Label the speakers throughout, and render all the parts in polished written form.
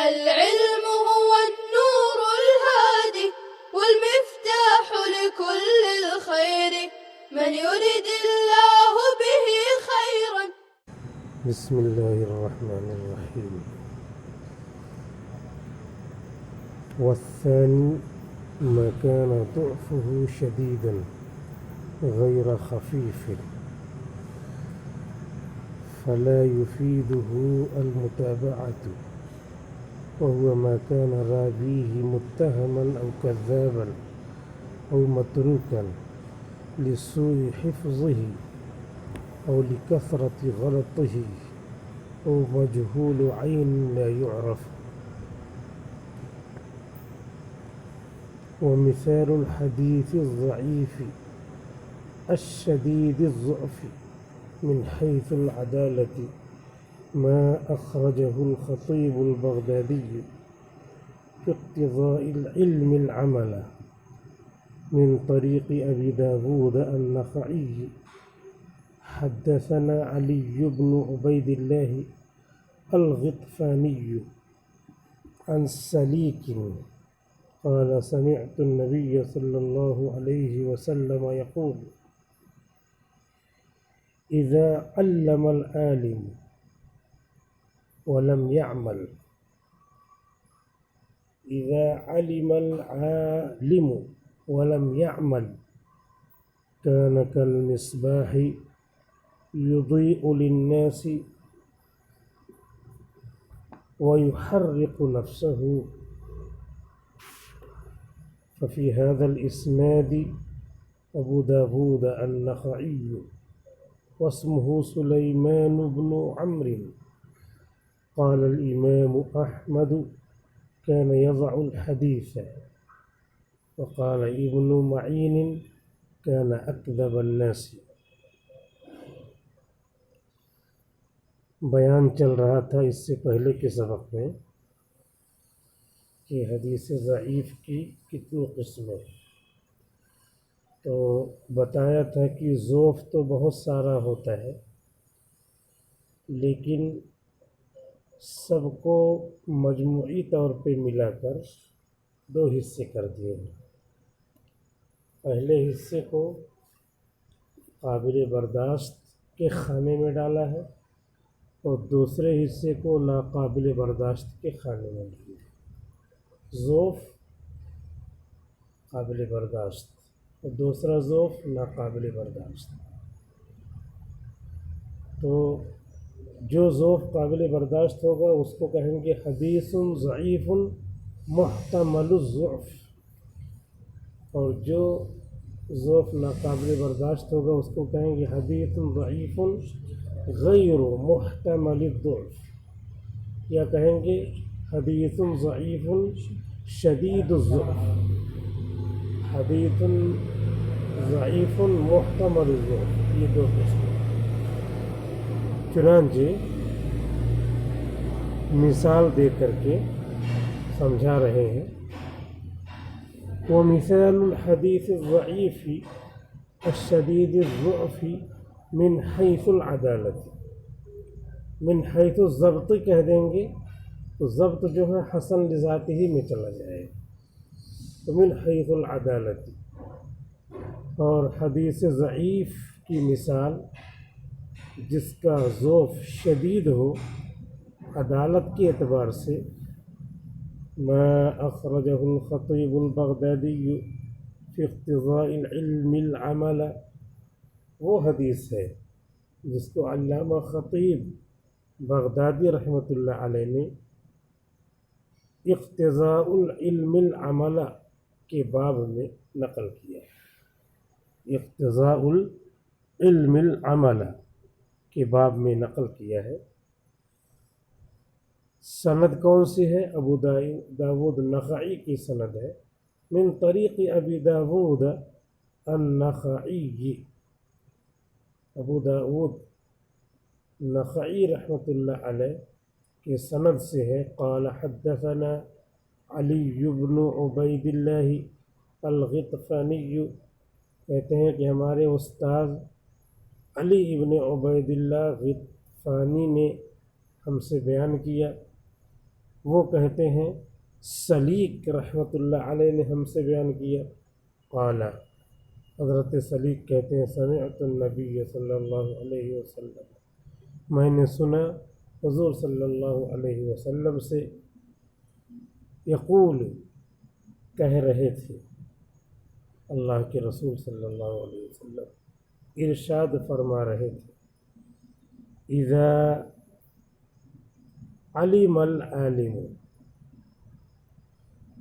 Speaker 1: العلم هو النور الهادي والمفتاح لكل الخير من يرد الله به خيرا.
Speaker 2: بسم الله الرحمن الرحيم. والثاني ما كان ضعفه شديدا غير خفيف فلا يفيده المتابعة، وهو ما كان راويه متهما أو كذابا أو متروكا لسوء حفظه أو لكثرة غلطه أو مجهول عين لا يعرف. ومثال الحديث الضعيف الشديد الضعف من حيث العدالة ما أخرجه الخطيب البغدادي في اقتضاء العلم العمل من طريق أبي داود النخعي. حدثنا علي بن عبيد الله الغطفاني عن سليك قال سمعت النبي صلى الله عليه وسلم يقول: إذا علم العالم ولم يعمل، إذا علم العالم ولم يعمل كان كالمصباح يضيء للناس ويحرق نفسه. ففي هذا الإسناد أبو داود النخعي واسمه سليمان بن عمرو. قال الإمام أحمد كان يضع الحديث، وقال ابن معين كان أكذب الناس. بیان چل رہا تھا اس سے پہلے کے سبق میں کہ حدیث ضعیف کی کتنی قسمیں، تو بتایا تھا کہ ضعف تو بہت سارا ہوتا ہے، لیکن سب کو مجموعی طور پہ ملا کر دو حصے کر دیے ہیں۔ پہلے حصے کو قابل برداشت کے خانے میں ڈالا ہے اور دوسرے حصے کو ناقابل برداشت کے خانے میں ڈالا ہے۔ ضعف قابل برداشت اور دوسرا ضعف ناقابل برداشت۔ تو جو ضعف قابل برداشت ہوگا اس کو کہیں گے حدیث ضعیف محتمل الضعف، اور جو ضعف ناقابل برداشت ہوگا اس کو کہیں گے حدیث ضعیف غیر محتمل الضعف، یا کہیں گے حدیث ضعیف شدید الضعف، حدیث ضعیف محتمل الضعف، یہ دو قسم۔ چنانچہ مثال دے کر کے سمجھا رہے ہیں۔ ومثال الحدیث الضعیف الشدید الضعف من حیث العدالت، من حیث الضبط کہہ دیں گے تو ضبط جو ہے حسن لذات ہی میں چلا جائے، تو من حیث العدالت۔ اور حدیث ضعیف کی مثال جس کا ضعف شدید ہو عدالت کے اعتبار سے، ما اخرجہ الخطیب البغدادی فی اقتضاء العلم العمل، وہ حدیث ہے جس کو علامہ خطیب بغدادی رحمۃ اللہ علیہ نے اقتضاء العلم العمل کے باب میں نقل کیا ہے۔ اقتضاء العلم العمل کے باب میں نقل کیا ہے۔ سند کون سی ہے؟ ابو داود النخعی کی سند ہے، من طریق ابی داود النخعی، ابو داود نخعی رحمۃ اللہ علیہ کے سند سے ہے۔ قال حدثنا علی بن عبید اللہ الغطفانی، کہتے ہیں کہ ہمارے استاذ علی ابن عبید اللہ غطفانی نے ہم سے بیان کیا۔ وہ کہتے ہیں سلیق رحمۃ اللہ علیہ نے ہم سے بیان کیا، قال حضرت سلیق کہتے ہیں سمعت النبی صلی اللہ علیہ وسلم، میں نے سنا حضور صلی اللہ علیہ وسلم سے، یقول کہہ رہے تھے، اللہ کے رسول صلی اللہ علیہ وسلم ارشاد فرما رہے تھے، اذا علم العالم،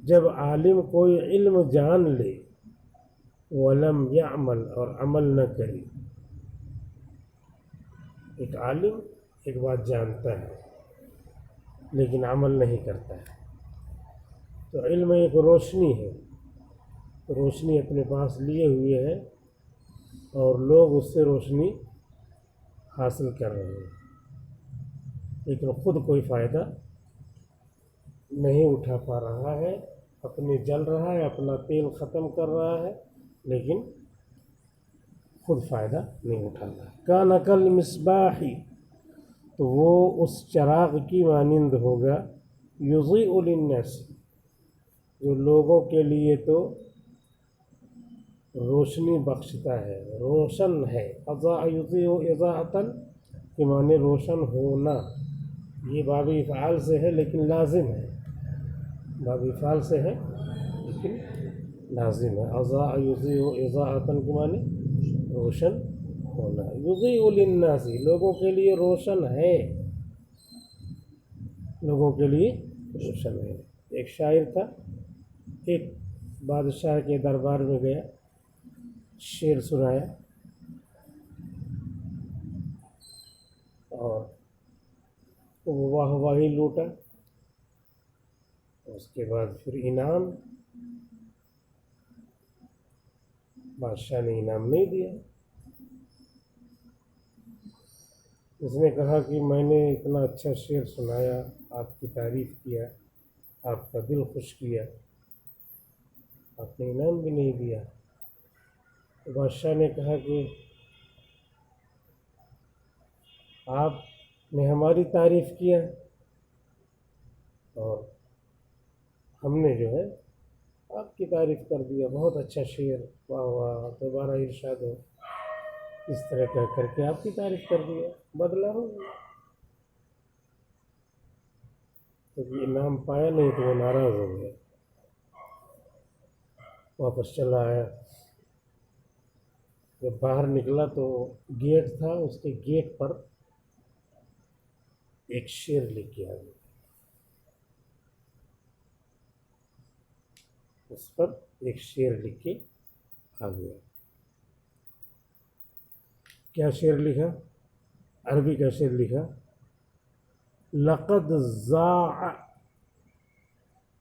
Speaker 2: جب عالم کوئی علم جان لے، ولم یعمل اور عمل نہ کرے، ایک عالم ایک بات جانتا ہے لیکن عمل نہیں کرتا ہے، تو علم ایک روشنی ہے، روشنی اپنے پاس لیے ہوئے ہے اور لوگ اس سے روشنی حاصل کر رہے ہیں، لیکن خود کوئی فائدہ نہیں اٹھا پا رہا ہے، اپنے جل رہا ہے، اپنا تیل ختم کر رہا ہے لیکن خود فائدہ نہیں اٹھا رہا۔ کان کالمصباح، تو وہ اس چراغ کی مانند ہوگا، یضیء للناس، جو لوگوں کے لیے تو روشنی بخشتا ہے، روشن ہے، اضاء یضیء اضاءۃ کے معنی روشن ہونا، یہ باب افعال سے ہے لیکن لازم ہے، باب افعال سے ہے لیکن لازم ہے، اضاء یضیء اضاءۃ کے معنی روشن ہونا، یضیء للناس لوگوں کے لیے روشن ہے، لوگوں کے لیے روشن ہے۔ ایک شاعر تھا، ایک بادشاہ کے دربار میں گیا، شعر سنایا اور واہ واہی لوٹا، اس کے بعد پھر انعام، بادشاہ نے انعام نہیں دیا، اس نے کہا کہ میں نے اتنا اچھا شعر سنایا، آپ کی تعریف کیا، آپ کا دل خوش کیا، آپ نے انعام بھی نہیں دیا۔ تو بادشاہ نے کہا کہ آپ نے ہماری تعریف کیا اور ہم نے جو ہے آپ کی تعریف کر دیا، بہت اچھا شعر، واہ واہ، دوبارہ ارشاد ہو، اس طرح کہہ کر کے آپ کی تعریف کر دیا، بدلہ ہو گیا۔ تو انعام پایا نہیں تو وہ ناراض ہو گیا، واپس چلا آیا، جب باہر نکلا تو گیٹ تھا، اس کے گیٹ پر ایک شعر لکھ کے آ گیا، اس پر ایک شعر لکھ کے آ گیا۔ کیا شعر لکھا؟ عربی کا شعر لکھا، لقد ضاع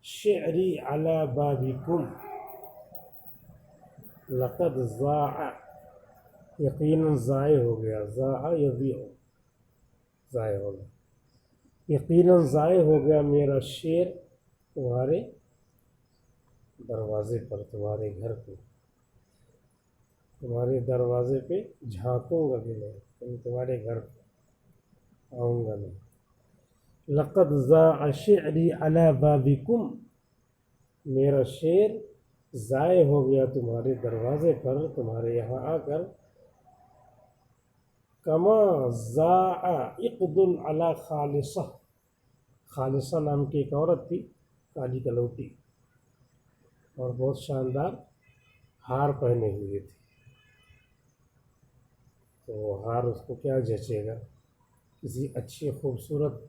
Speaker 2: شعری علی بابکم، لقد ضاع، یقیناً ضائع ہو گیا، ضاع یضیع، ضائع ہو گیا، یقیناً ضائع ہو گیا میرا شعر تمہارے دروازے پر، تمہارے گھر پہ، تمہارے دروازے پہ جھانکوں گا بھی نہیں، تمہارے گھر پہ آؤں گا نہیں۔ لقد ضاع شعری علی بابکم، میرا شعر ضائع ہو گیا تمہارے دروازے پر، تمہارے یہاں آ کر، کما ضاع عقد علی خالصہ، خالصہ نام کی ایک عورت تھی، کالی کلوٹی، اور بہت شاندار ہار پہنے ہوئے تھی، تو وہ ہار اس کو کیا جچے گا، کسی اچھی خوبصورت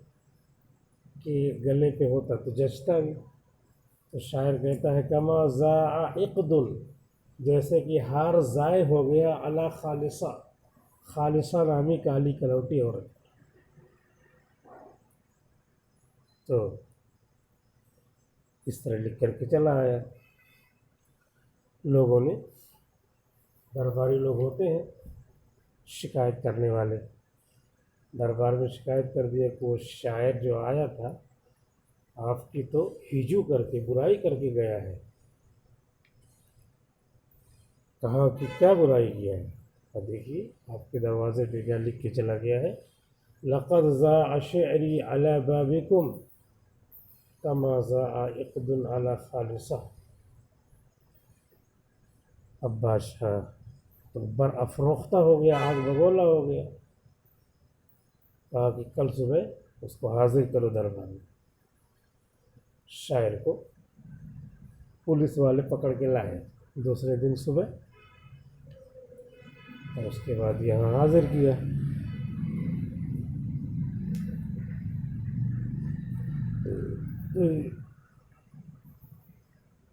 Speaker 2: کے گلے پہ ہوتا تو جچتا بھی، تو شاعر کہتا ہے کما ضاع عقد، جیسے کہ ہار ضائع ہو گیا علی خالصہ، خالصہ نامی کالی کلوٹی عورت، تو اس طرح لکھ کر کے چلا آیا۔ لوگوں نے، درباری لوگ ہوتے ہیں شکایت کرنے والے، دربار میں شکایت کر دیا کہ وہ شاعر جو آیا تھا آپ کی تو ہجو کر کے، برائی کر کے گیا ہے۔ کہا کہ کیا برائی کیا ہے؟ اور دیکھیے آپ کے دروازے پہ کیا لکھ کے چلا گیا ہے، لقد ضاع شعری علی بابکم، کما ذاع عقد علی خالصہ. اب بادشاہ تو برافروختہ ہو گیا، آگ بگولا ہو گیا. کہا کہ کل صبح اس کو حاضر کرو دربار میں. شاعر کو پولیس والے پکڑ کے لائے دوسرے دن صبح، اور اس کے بعد یہاں حاضر کیا.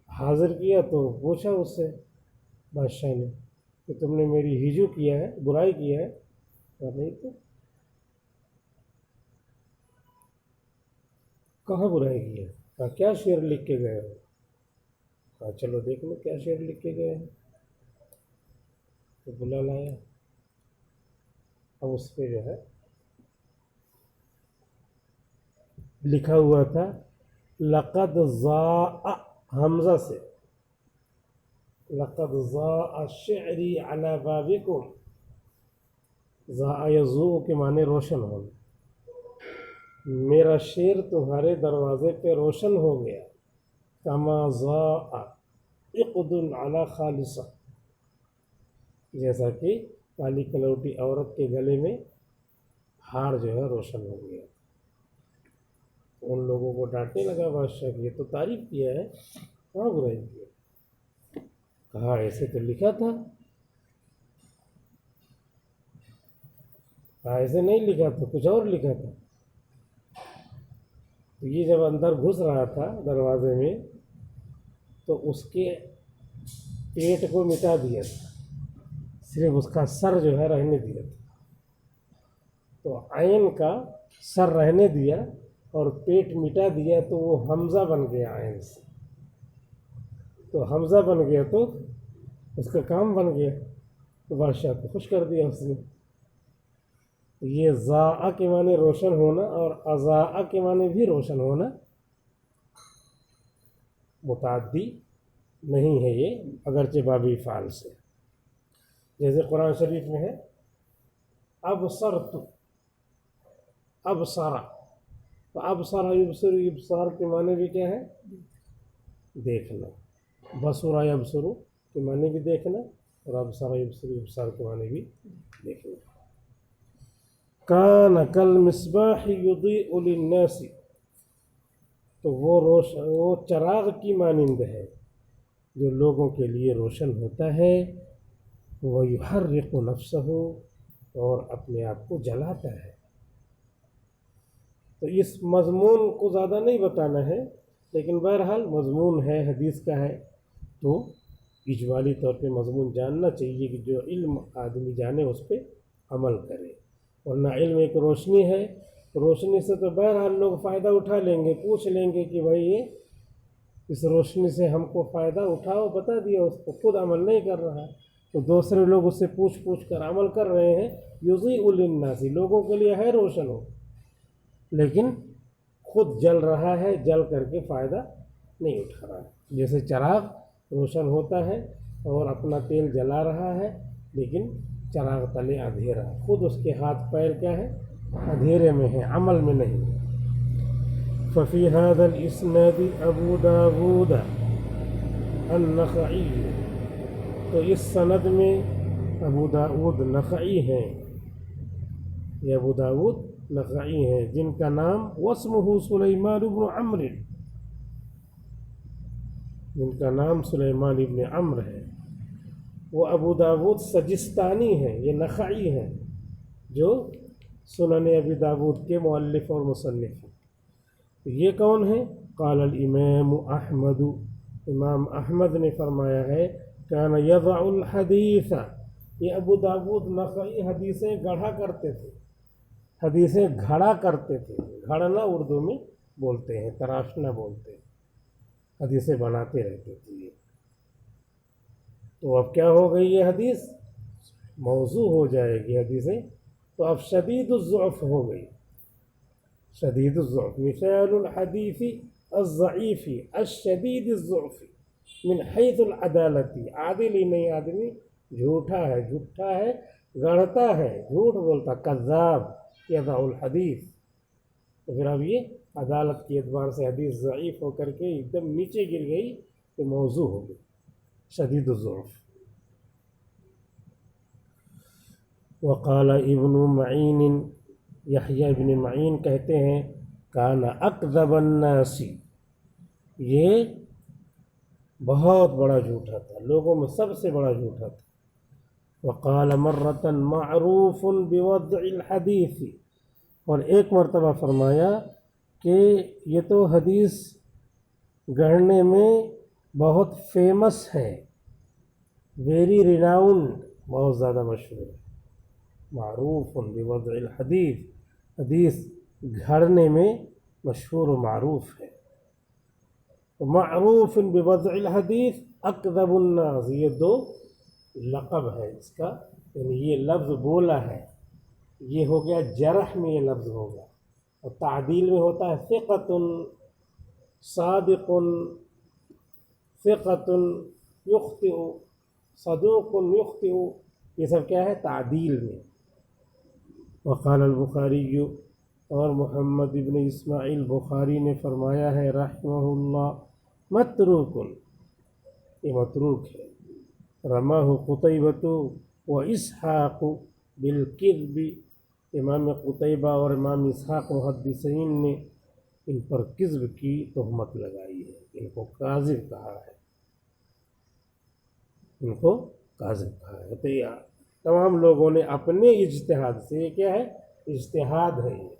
Speaker 2: حاضر کیا تو پوچھا اس سے بادشاہ نے کہ تم نے میری ہجو کیا ہے، برائی کیا ہے؟ کہا نہیں. تو کہاں برائی کی ہے؟ کہا کیا شعر لکھ کے گئے ہو؟ کہا چلو دیکھ لو کیا شعر لکھ کے گئے ہیں. تو بلا لایا. اب اس پہ جو ہے لکھا ہوا تھا لقد ضاع، حمزہ سے، لقد ضاع شعری علی بابکم. ضاع یضوء کے معنی روشن ہونا. میرا شعر تمہارے دروازے پہ روشن ہو گیا. کما ضاع عقد علی خالصہ، جیسا کہ کالی کلوٹی عورت کے گلے میں ہار جو ہے روشن ہو گیا. ان لوگوں کو ڈانٹنے لگا بادشاہ کی، یہ تو تعریف کیا ہے، کہاں برائی کیا؟ کہا ایسے تو لکھا تھا. کہا ایسے نہیں لکھا تھا، کچھ اور لکھا تھا. تو یہ جب اندر گھس رہا تھا دروازے میں تو اس کے پیٹ کو مٹا دیا تھا، صرف اس کا سر جو ہے رہنے دیا تھا. تو عین کا سر رہنے دیا اور پیٹ مٹا دیا تو وہ حمزہ بن گیا عین سے. تو حمزہ بن گیا تو اس کا کام بن گیا. تو بادشاہ کو خوش کر دیا اس نے. یہ ضاع کے معنی روشن ہونا اور اضاء کے معنی بھی روشن ہونا متعدی نہیں ہے یہ، اگرچہ بابی فعل سے. جیسے قرآن شریف میں ہے ابصرت، ابصرا. تو ابصرا یبصر، ابصار کے معنی بھی کیا ہے؟ دیکھنا. بصرا یبصر کے معنی بھی دیکھنا، اور ابصرا یبصر ابصار کے معنی بھی دیکھنا. کان کالمصباح یضیء للناس، تو وہ چراغ کی مانند ہے جو لوگوں کے لیے روشن ہوتا ہے. ویحرق نفسہ، اور اپنے آپ کو جلاتا ہے. تو اس مضمون کو زیادہ نہیں بتانا ہے، لیکن بہرحال مضمون ہے، حدیث کا ہے، تو اجمالی طور پہ مضمون جاننا چاہیے کہ جو علم آدمی جانے اس پہ عمل کرے. ورنہ علم ایک روشنی ہے، روشنی سے تو بہرحال لوگ فائدہ اٹھا لیں گے، پوچھ لیں گے کہ بھائی یہ اس روشنی سے ہم کو فائدہ اٹھاؤ، بتا دیا، اس کو خود عمل نہیں کر رہا. تو دوسرے لوگ اس سے پوچھ کر عمل کر رہے ہیں. یضیء للناس، لوگوں کے لیے ہے روشن ہو، لیکن خود جل رہا ہے، جل کر کے فائدہ نہیں اٹھا رہا ہے. جیسے چراغ روشن ہوتا ہے اور اپنا تیل جلا رہا ہے، لیکن چراغ تلے اندھیرا، خود اس کے ہاتھ پیر کیا ہے؟ اندھیرے میں ہے، عمل میں نہیں. ففی هذا الاسناد ابو داود النخعی، تو اس سند میں ابو داود نخعی ہیں، یہ ابو داود نخعی ہیں جن کا نام واسمہ سلیمان بن عمرو، جن کا نام سلیمان ابن عمرو ہے. وہ ابو داود سجستانی ہیں، یہ نخعی ہیں جو سنن ابی داود کے مؤلف اور مصنف ہیں. یہ کون ہیں؟ قال الامام احمد، امام احمد نے فرمایا ہے کان یضع الحدیث، یہ ابو داود نخعی حدیثیں گڑھا کرتے تھے، حدیثیں گھڑا کرتے تھے. گھڑنا اردو میں بولتے ہیں، تراشنا بولتے ہیں، حدیثیں بناتے رہتے تھے. تو اب کیا ہو گئی یہ حدیث؟ موضوع ہو جائے گی حدیثیں. تو اب شدید الضعف ہو گئی، شدید الضعف. مثال الحدیث الضعیف الشدید الضعف من حیث العدالت، عادل ہی نہیں آدمی، جھوٹا ہے، جھوٹا ہے، گڑھتا ہے، جھوٹ بولتا، کذاب، یضع الحدیث. تو پھر اب یہ عدالت کے اعتبار سے حدیث ضعیف ہو کر کے ایک دم نیچے گر گئی تو موضوع ہو گئی، شدید الضعف۔ وقال ابن معین، یحییٰ ابن معین کہتے ہیں کان اکذب الناس، یہ بہت بڑا جھوٹا تھا، لوگوں میں سب سے بڑا جھوٹا تھا۔ وقال مرۃ معروف بوضع الحدیث، اور ایک مرتبہ فرمایا کہ یہ تو حدیث گڑھنے میں بہت فیمس ہے، ویری ریناؤنڈ، بہت زیادہ مشہور ہے، معروف بوضع الحدیث، حدیث گھڑنے میں مشہور و معروف ہے۔ معروف بوضع الحدیث اکذب الناس، یہ دو لقب ہے اس کا، یعنی یہ لفظ بولا ہے، یہ ہو گیا جرح میں، یہ لفظ ہوگا، اور تعدیل میں ہوتا ہے ثقۃ، صادق، ثقۃ یخطئ، صدوق یخطئ، یہ سب کیا ہے تعدیل میں۔ وقال البخاری، اور محمد ابن اسماعیل بخاری نے فرمایا ہے رحمہ اللہ، متروک، یہ متروک ہے، رماہ قتیبۃ و اسحاق بالکذب، امام قتیبہ اور امام اسحاق محدثین نے ان پر کذب کی تہمت لگائی ہے، ان کو کاذب کہا ہے، ان کو کاذب کہا ہے۔ تو یہ تمام لوگوں نے اپنے اجتہاد سے، یہ کیا ہے اجتہاد ہے، یہ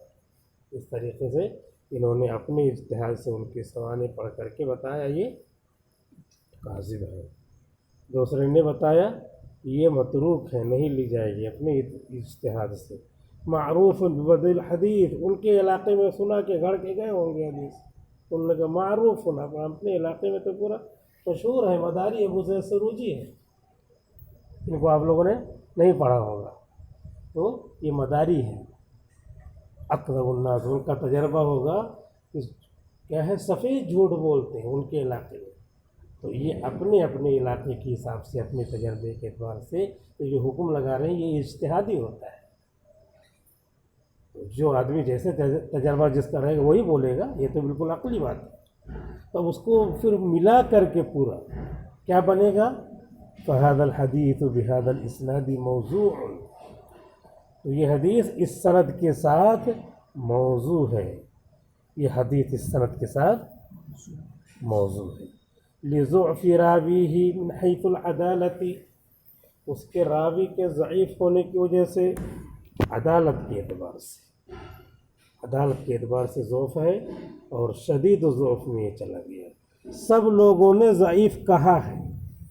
Speaker 2: اس طریقے سے انہوں نے اپنے اجتہاد سے ان کے سوانے پڑھ کر کے بتایا یہ کاذب ہے، دوسرے نے بتایا یہ متروک ہے، نہیں لی جائے گی، اپنے اجتہاد سے۔ معروف بوضع الحدیث، ان کے علاقے میں سنا کہ گھڑ کے گئے ہوں گے حدیث، ان نے کہا معروف ہونا، اپنے علاقے میں تو پورا مشہور ہے، مداری ابو زید سروجی ہے، ان کو آپ لوگوں نے نہیں پڑھا ہوگا، تو یہ مداری ہے، اکذب الناس، ان کا تجربہ ہوگا کہ کیا ہے سفید جھوٹ بولتے ہیں ان کے علاقے میں، تو یہ اپنے اپنے علاقے کے حساب سے، اپنے تجربے کے اعتبار سے تو جو حکم لگا رہے ہیں یہ اجتہادی ہوتا ہے، تو جو آدمی جیسے تجربہ جس کا رہے گا وہی بولے گا، یہ تو بالکل عقلی بات ہے، تو اس کو پھر ملا کر کے پورا کیا بنے گا، فَهَذَا الْحَدِيثُ بِهَذَا الْإِسْنَادِ مَوْضُوعٌ، تو یہ حدیث اس سند کے ساتھ موضوع ہے، یہ حدیث اس سند کے ساتھ موضوع ہے، لِضُعْفِ رَاوِيهِ مِنْ حَيْثُ الْعَدَالَةِ، اس کے راوی کے ضعیف ہونے کی وجہ سے، عدالت کے اعتبار سے، عدالت کے اعتبار سے ضعف ہے، اور شدید ضعف میں یہ چلا گیا، سب لوگوں نے ضعیف کہا ہے،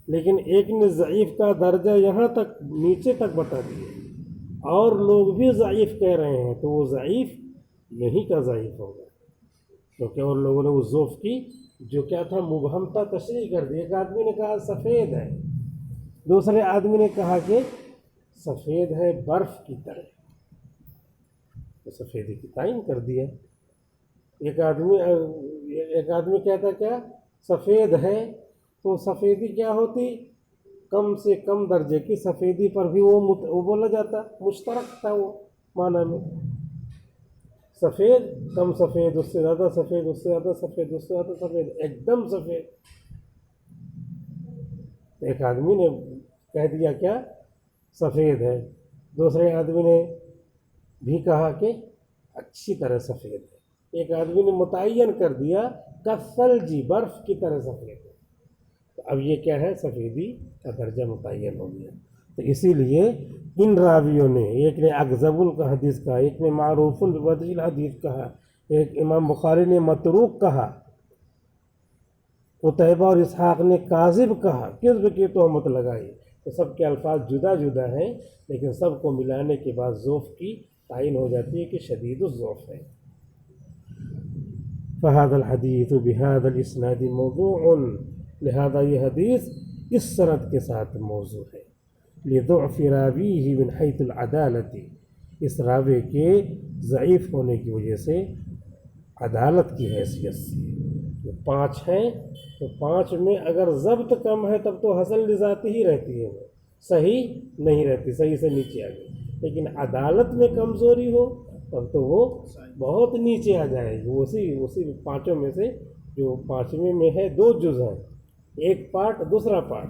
Speaker 2: لیکن ایک نے ضعیف کا درجہ یہاں تک نیچے تک بتا دیا، اور لوگ بھی ضعیف کہہ رہے ہیں، تو وہ ضعیف یہی کا ضعیف ہوگا، کیونکہ اور لوگوں نے اس ضعف کی جو کیا تھا مبہمتا تشریح کر دی، ایک آدمی نے کہا سفید ہے، دوسرے آدمی نے کہا کہ سفید ہے برف کی طرح، تو سفیدی کی تعین کر دیا، ایک آدمی کہتا کیا سفید ہے، تو سفیدی کیا ہوتی، کم سے کم درجے کی سفیدی پر بھی وہ بولا جاتا، مشترک تھا وہ معنی میں، سفید کم سفید، اس سے زیادہ سفید، اس سے زیادہ سفید، اس سے زیادہ سفید، ایک دم سفید، ایک آدمی نے کہہ دیا کیا سفید ہے، دوسرے آدمی نے بھی کہا کہ اچھی طرح سفید ہے، ایک آدمی نے متعین کر دیا کالثلج، برف کی طرح سفید ہے، تو اب یہ کیا ہے سفیدی کا درجہ متعین ہو گیا، تو اسی لیے ان راویوں نے، ایک نے اکذب کا حدیث کہا، ایک نے معروف بوضع الحدیث کہا، ایک امام بخاری نے متروک کہا، قتیبہ اور اسحاق نے کاذب کہا، کذب کی تہمت لگائی، تو سب کے الفاظ جدا جدا ہیں، لیکن سب کو ملانے کے بعد ضعف کی تعین ہو جاتی ہے کہ شدید الضعف ہے۔ فَهَذَا الْحَدِيثُ بِهَذَا الْإِسْنَادِ مَوْضُوعٌ، لہذا یہ حدیث اس سند کے ساتھ موضوع ہے، لِضُعْفِ رَاوِيهِ مِنْ حَيْثِ الْعَدَالَةِ، اس راوی کے ضعیف ہونے کی وجہ سے عدالت کی حیثیت سے، جو 5 ہیں تو 5 میں اگر ضبط کم ہے تب تو حسن لذاتی ہی رہتی ہے، وہ صحیح نہیں رہتی، صحیح سے نیچے آ گئی، لیکن عدالت میں کمزوری ہو تب تو وہ بہت نیچے آ جائے گی. اسی پانچوں میں سے جو پانچویں میں ہے 2 جز ہیں, ایک پارٹ دوسرا پارٹ,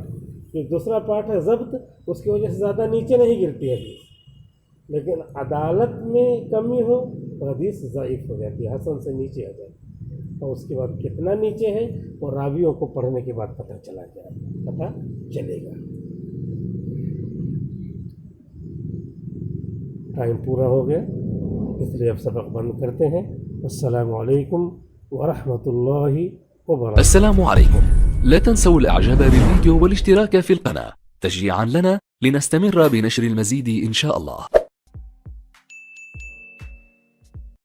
Speaker 2: جو دوسرا پارٹ ہے ضبط, اس کی وجہ سے زیادہ نیچے نہیں گرتی ہے حدیث. لیکن عدالت میں کمی ہو تو حدیث ضعیف ہو جاتی ہے, حسن سے نیچے آ جاتی ہے. اور اس کے بعد کتنا نیچے ہے اور راویوں کو پڑھنے کے بعد پتہ چلے گا. ٹائم پورا ہو گیا, اس لیے اب سبق بند کرتے ہیں. السلام علیکم ورحمۃ اللہ وبركاته.
Speaker 3: السلام عليكم. لا تنسوا الإعجاب بالفيديو والاشتراك في القناة تشجيعا لنا لنستمر بنشر المزيد إن شاء الله.